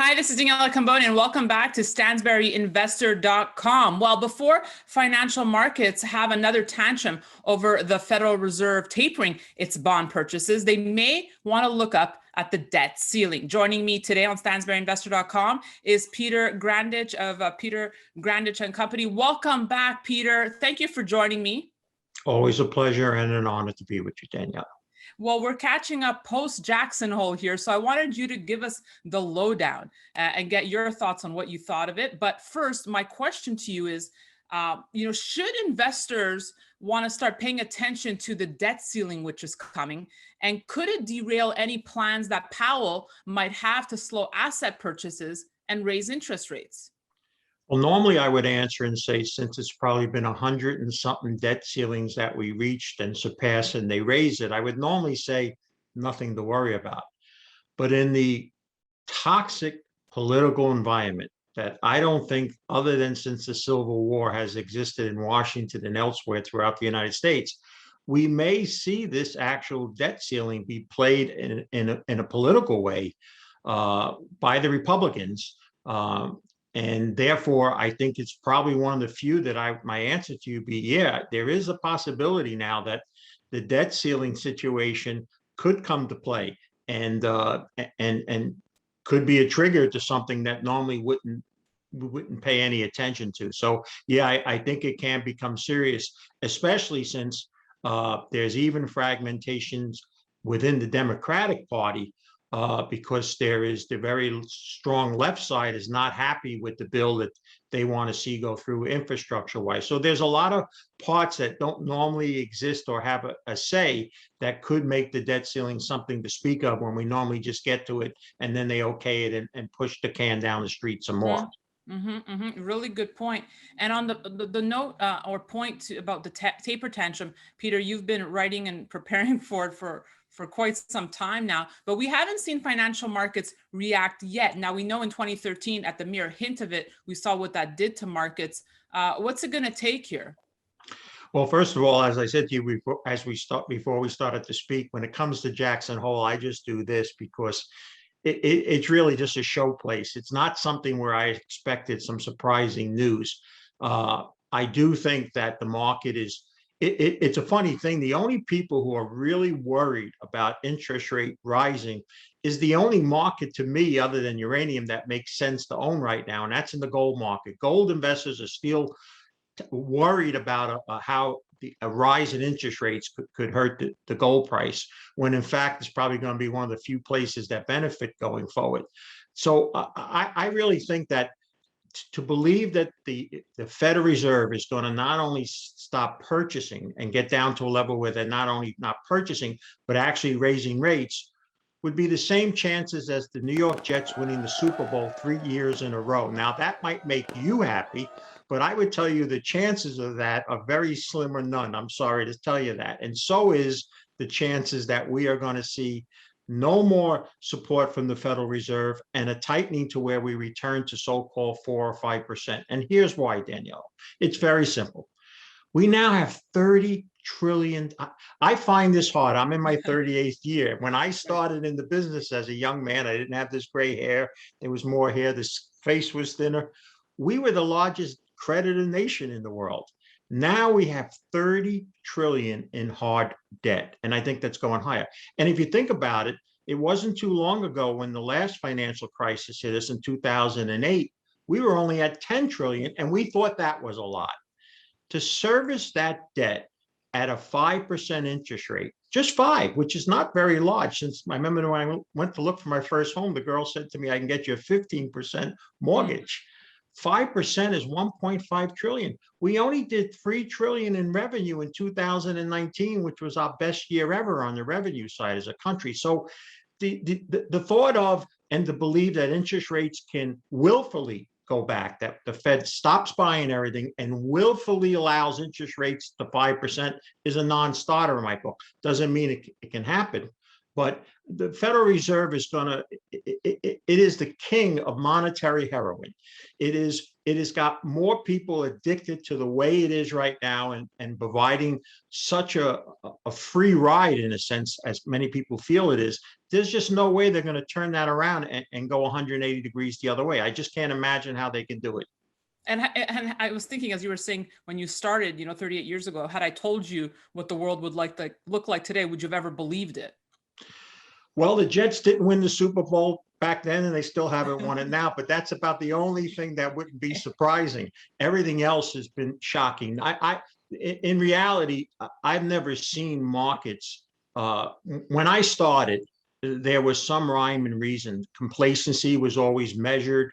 Hi, this is Daniela Cambone, and welcome back to StansberryInvestor.com. Well, before financial markets have another tantrum over the Federal Reserve tapering its bond purchases, they may want to look up at the debt ceiling. Joining me today on StansberryInvestor.com is Peter Grandich of Peter Grandich and Company. Welcome back, Peter. Thank you for joining me. Always a pleasure and an honor to be with you, Danielle. Well, we're catching up post-Jackson Hole here, so I wanted you to give us the lowdown and get your thoughts on what you thought of it. But first, my question to you is, should investors want to start paying attention to the debt ceiling, which is coming, and could it derail any plans that Powell might have to slow asset purchases and raise interest rates? Well, normally I would answer and say, since it's probably been 100 and something debt ceilings that we reached and surpassed and they raised it, I would normally say nothing to worry about. But in the toxic political environment that I don't think, other than since the Civil War, has existed in Washington and elsewhere throughout the United States, we may see this actual debt ceiling be played in a political way by the Republicans. And therefore, I think it's probably one of the few that my answer to you be, yeah, there is a possibility now that the debt ceiling situation could come to play and could be a trigger to something that normally wouldn't pay any attention to. So yeah, I think it can become serious, especially since there's even fragmentations within the Democratic Party. Because there is the very strong left side is not happy with the bill that they want to see go through infrastructure wise. So there's a lot of parts that don't normally exist or have a say that could make the debt ceiling something to speak of when we normally just get to it and then they okay it and push the can down the street some more. Really good point. And on the note or point about the taper tantrum, Peter, you've been writing and preparing for it for quite some time now, but we haven't seen financial markets react yet. Now, we know in 2013, at the mere hint of it, we saw what that did to markets. What's it going to take here? Well, first of all, as I said to you before we started to speak, when it comes to Jackson Hole, I just do this because it's really just a show place. It's not something where I expected some surprising news. I do think that the market is, it's a funny thing. The only people who are really worried about interest rate rising is the only market to me, other than uranium, that makes sense to own right now, and that's in the gold market. Gold investors are still worried about how a rise in interest rates could hurt the gold price, when in fact it's probably going to be one of the few places that benefit going forward. So I really think that to believe that the Federal Reserve is going to not only stop purchasing and get down to a level where they're not only not purchasing, but actually raising rates, would be the same chances as the New York Jets winning the Super Bowl 3 years in a row. Now, that might make you happy, but I would tell you the chances of that are very slim or none. I'm sorry to tell you that. And so is the chances that we are going to see no more support from the Federal Reserve and a tightening to where we return to so-called 4 or 5%. And here's why, Danielle. It's very simple. We now have 30 trillion. I find this hard. I'm in my 38th year. When I started in the business as a young man, I didn't have this gray hair. There was more hair. This face was thinner. We were the largest credited nation in the world. Now we have 30 trillion in hard debt. And I think that's going higher. And if you think about it, it wasn't too long ago when the last financial crisis hit us in 2008, we were only at 10 trillion and we thought that was a lot. To service that debt at a 5% interest rate, just 5, which is not very large. Since I remember when I went to look for my first home, the girl said to me, I can get you a 15% mortgage. 5% is 1.5 trillion. We only did 3 trillion in revenue in 2019, which was our best year ever on the revenue side as a country. So the thought of and the belief that interest rates can willfully go back, that the Fed stops buying everything and willfully allows interest rates to 5% is a non-starter in my book. Doesn't mean it can happen, but the Federal Reserve is it is the king of monetary heroin. It has got more people addicted to the way it is right now and providing such a free ride, in a sense, as many people feel it is, there's just no way they're going to turn that around and go 180 degrees the other way. I just can't imagine how they can do it. And I was thinking, as you were saying, when you started, 38 years ago, had I told you what the world would look like today, would you have ever believed it? Well, the Jets didn't win the Super Bowl back then, and they still haven't won it now, but that's about the only thing that wouldn't be surprising. Everything else has been shocking. In reality, I've never seen markets. When I started, there was some rhyme and reason. Complacency was always measured.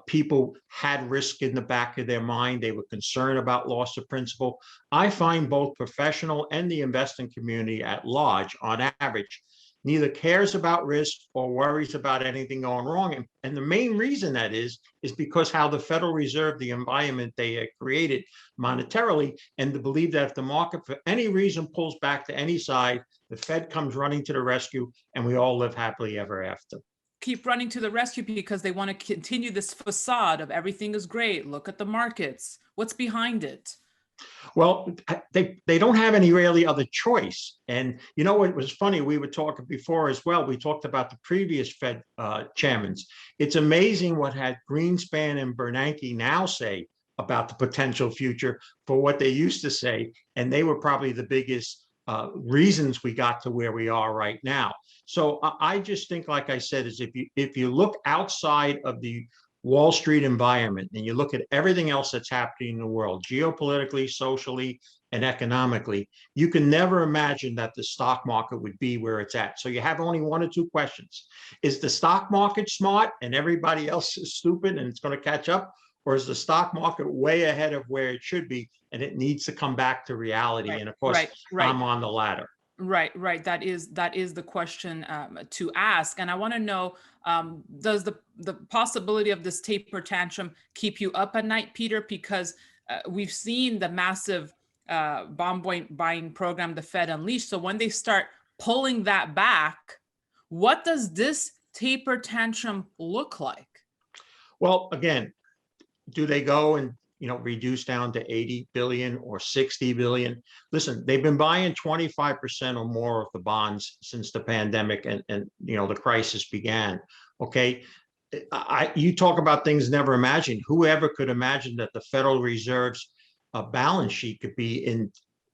People had risk in the back of their mind. They were concerned about loss of principal. I find both professional and the investing community at large, on average, neither cares about risk or worries about anything going wrong. And the main reason that is because how the Federal Reserve, the environment they created monetarily, and to believe that if the market for any reason pulls back to any side, the Fed comes running to the rescue and we all live happily ever after. Keep running to the rescue because they want to continue this facade of everything is great. Look at the markets. What's behind it? Well, they don't have any really other choice. And you know what was funny? We were talking before as well. We talked about the previous Fed chairmen. It's amazing what had Greenspan and Bernanke now say about the potential future for what they used to say. And they were probably the biggest reasons we got to where we are right now. So I just think, like I said, is if you look outside of the Wall Street environment and you look at everything else that's happening in the world, geopolitically, socially, and economically, you can never imagine that the stock market would be where it's at. So you have only one or two questions. Is the stock market smart and everybody else is stupid and it's going to catch up? Or is the stock market way ahead of where it should be and it needs to come back to reality? Right, and of course, right. I'm on the latter. Right. That is the question to ask. And I want to know, does the possibility of this taper tantrum keep you up at night, Peter? Because we've seen the massive bond buying program the Fed unleashed. So when they start pulling that back, what does this taper tantrum look like? Well, again, do they go and reduce down to 80 billion or 60 billion? Listen, they've been buying 25% or more of the bonds since the pandemic and the crisis began. Okay. You talk about things never imagined. Whoever could imagine that the Federal Reserve's balance sheet could be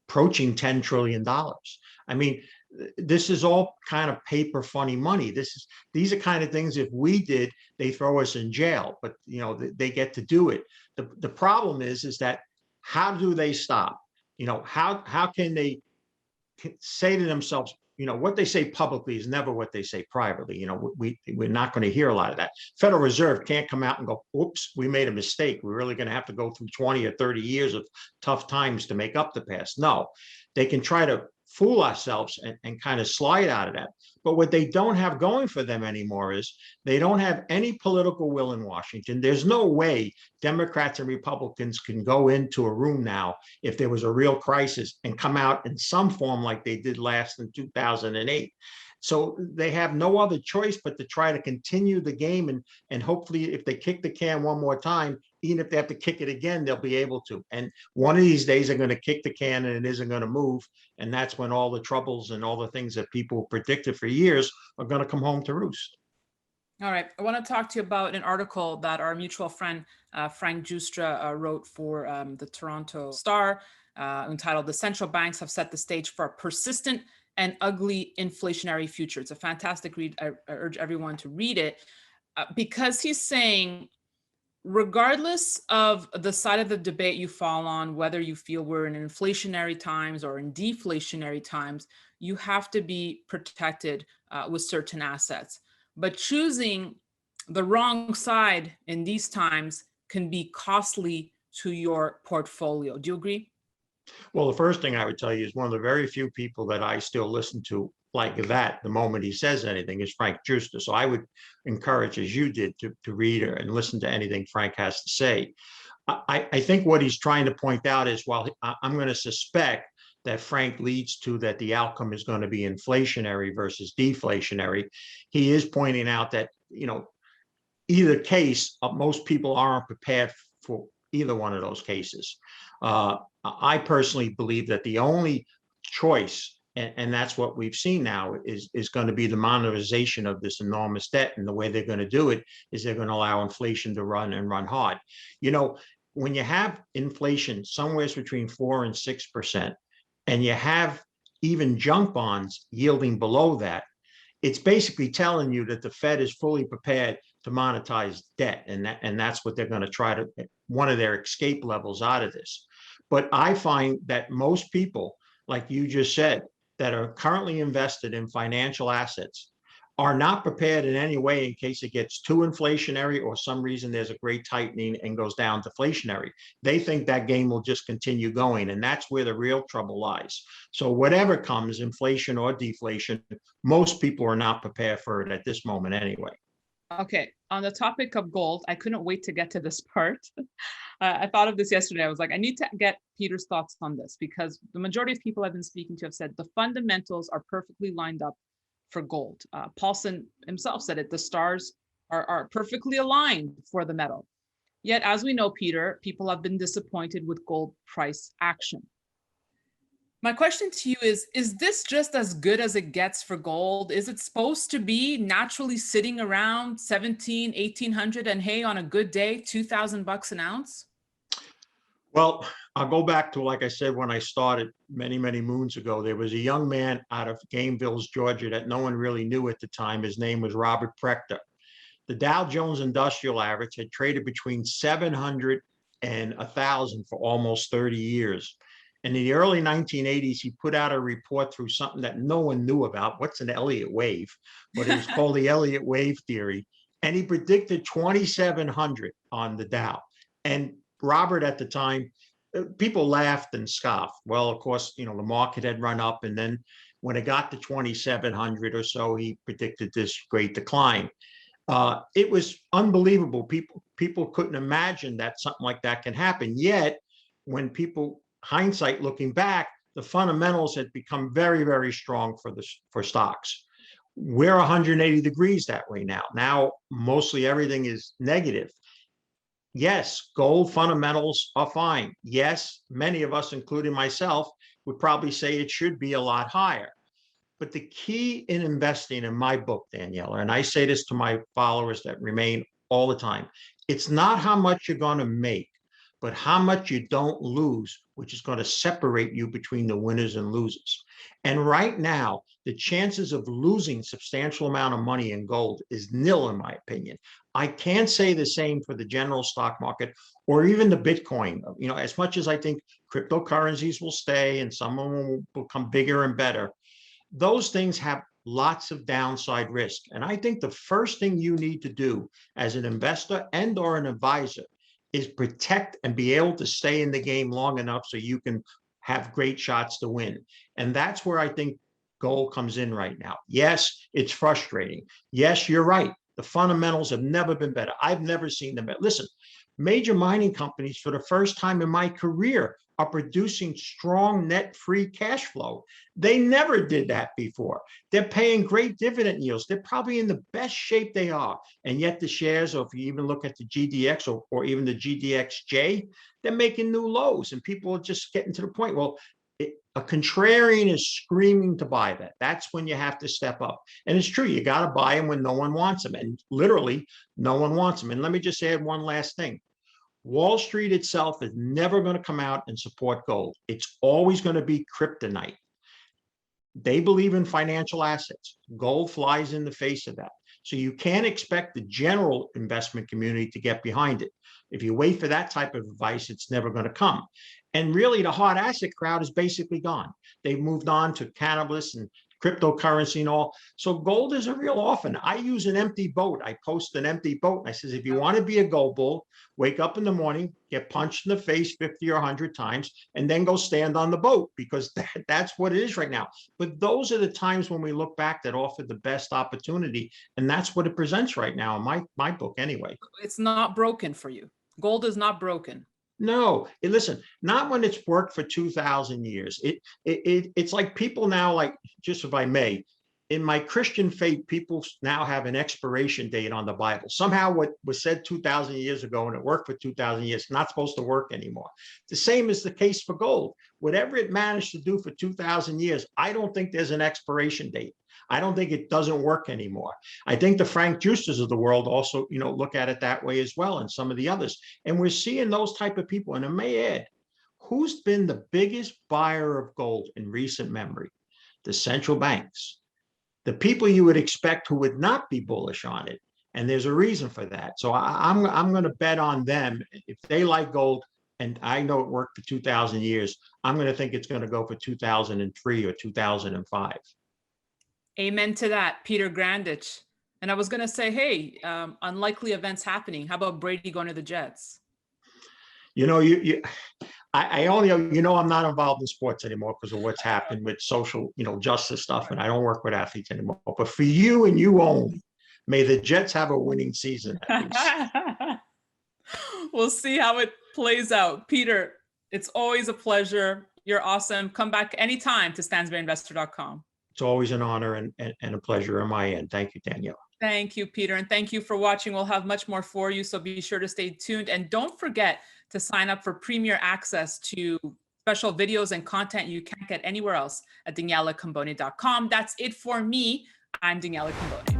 approaching $10 trillion? I mean, this is all kind of paper funny money. These are kind of things, if we did, they throw us in jail, but they get to do it. The problem is that how do they stop? How can they say to themselves, what they say publicly is never what they say privately. We're not going to hear a lot of that. Federal Reserve can't come out and go, oops, we made a mistake. We're really going to have to go through 20 or 30 years of tough times to make up the past. No, they can try to fool ourselves and kind of slide out of that. But what they don't have going for them anymore is they don't have any political will in Washington. There's no way Democrats and Republicans can go into a room now if there was a real crisis and come out in some form like they did last in 2008. So they have no other choice but to try to continue the game. And hopefully if they kick the can one more time, even if they have to kick it again, they'll be able to. And one of these days they're going to kick the can and it isn't going to move. And that's when all the troubles and all the things that people predicted for years are going to come home to roost. All right. I want to talk to you about an article that our mutual friend, Frank Giustra, wrote for the Toronto Star, entitled "The Central Banks Have Set the Stage for a Persistent and Ugly Inflationary Future." It's a fantastic read. I urge everyone to read it because he's saying, regardless of the side of the debate you fall on, whether you feel we're in inflationary times or in deflationary times, you have to be protected with certain assets. But choosing the wrong side in these times can be costly to your portfolio. Do you agree? Well, the first thing I would tell you is one of the very few people that I still listen to like that the moment he says anything is Frank Giustra. So I would encourage, as you did, to read and listen to anything Frank has to say. I think what he's trying to point out is, while I'm going to suspect that Frank leads to that the outcome is going to be inflationary versus deflationary, he is pointing out that, either case, most people aren't prepared for either one of those cases. I personally believe that the only choice And that's what we've seen now is going to be the monetization of this enormous debt. And the way they're going to do it is they're going to allow inflation to run and run hard. You know, when you have inflation somewhere between 4 and 6%, and you have even junk bonds yielding below that, it's basically telling you that the Fed is fully prepared to monetize debt. And that's what they're going to try to, one of their escape levels out of this. But I find that most people, like you just said, that are currently invested in financial assets are not prepared in any way in case it gets too inflationary or some reason there's a great tightening and goes down deflationary. They think that game will just continue going, and that's where the real trouble lies. So whatever comes, inflation or deflation, most people are not prepared for it at this moment anyway. Okay, on the topic of gold, I couldn't wait to get to this part. I thought of this yesterday. I was like, I need to get Peter's thoughts on this, because the majority of people I've been speaking to have said the fundamentals are perfectly lined up for gold. Paulson himself said it, the stars are perfectly aligned for the metal. Yet, as we know, Peter, people have been disappointed with gold price action. My question to you is this just as good as it gets for gold? Is it supposed to be naturally sitting around 17, 1800 and hey, on a good day, $2,000 an ounce? Well, I'll go back to, like I said, when I started many, many moons ago, there was a young man out of Gameville, Georgia, that no one really knew at the time. His name was Robert Prechter. The Dow Jones Industrial Average had traded between 700 and 1,000 for almost 30 years. In the early 1980s, he put out a report through something that no one knew about. What's an Elliott wave? But it was called the Elliott wave theory. And he predicted 2,700 on the Dow. And Robert at the time, people laughed and scoffed. Well, of course, you know, the market had run up. And then when it got to 2,700 or so, he predicted this great decline. It was unbelievable. People couldn't imagine that something like that can happen. Yet, when people, hindsight looking back, the fundamentals had become very, very strong for stocks. We're 180 degrees that way now. Now, mostly everything is negative. Yes, gold fundamentals are fine. Yes, many of us, including myself, would probably say it should be a lot higher. But the key in investing, in my book, Daniela, and I say this to my followers that remain all the time, it's not how much you're going to make, but how much you don't lose, which is going to separate you between the winners and losers. And right now, the chances of losing substantial amount of money in gold is nil, in my opinion. I can't say the same for the general stock market or even the Bitcoin. You know, as much as I think cryptocurrencies will stay and some of them will become bigger and better, those things have lots of downside risk. And I think the first thing you need to do as an investor and or an advisor is protect and be able to stay in the game long enough so you can have great shots to win. And that's where I think gold comes in right now. Yes, it's frustrating. Yes, you're right. The fundamentals have never been better. I've never seen them better. Listen, major mining companies for the first time in my career are producing strong net free cash flow. They never did that before. They're paying great dividend yields. They're probably in the best shape they are. And yet the shares, or if you even look at the GDX or even the GDXJ, they're making new lows. And people are just getting to the point, well, a contrarian is screaming to buy that. That's when you have to step up. And it's true, you got to buy them when no one wants them. And literally, no one wants them. And let me just add one last thing. Wall Street itself is never going to come out and support gold. It's always going to be kryptonite. They believe in financial assets. Gold flies in the face of that. So you can't expect the general investment community to get behind it. If you wait for that type of advice, it's never going to come. And really, the hard asset crowd is basically gone. They've moved on to cannabis and cryptocurrency and all. So gold is a real orphan. I use an empty boat. I post an empty boat. And I says, if you want to be a gold bull, wake up in the morning, get punched in the face 50 or 100 times, and then go stand on the boat, because that's what it is right now. But those are the times when we look back that offer the best opportunity. And that's what it presents right now in my book anyway. It's not broken for you. Gold is not broken. No, listen, not when it's worked for 2,000 years. It's like people now, like, just if I may, in my Christian faith, people now have an expiration date on the Bible. Somehow what was said 2,000 years ago and it worked for 2,000 years, not supposed to work anymore. The same is the case for gold. Whatever it managed to do for 2,000 years, I don't think there's an expiration date. I don't think it doesn't work anymore. I think the Frank Justers of the world also, look at it that way as well, and some of the others. And we're seeing those type of people. And I may add, who's been the biggest buyer of gold in recent memory? The central banks. The people you would expect who would not be bullish on it. And there's a reason for that. So I'm going to bet on them. If they like gold, and I know it worked for 2,000 years, I'm going to think it's going to go for 2003 or 2005. Amen to that, Peter Grandich. And I was going to say, hey, unlikely events happening. How about Brady going to the Jets? I only, I'm not involved in sports anymore because of what's happened with social, justice stuff, and I don't work with athletes anymore. But for you and you only, may the Jets have a winning season at least. We'll see how it plays out. Peter, it's always a pleasure. You're awesome. Come back anytime to StansberryInvestor.com. It's always an honor and a pleasure on my end. Thank you, Daniela. Thank you, Peter. And thank you for watching. We'll have much more for you. So be sure to stay tuned. And don't forget to sign up for premier access to special videos and content you can't get anywhere else at DanielaCambone.com. That's it for me. I'm Daniela Cambone.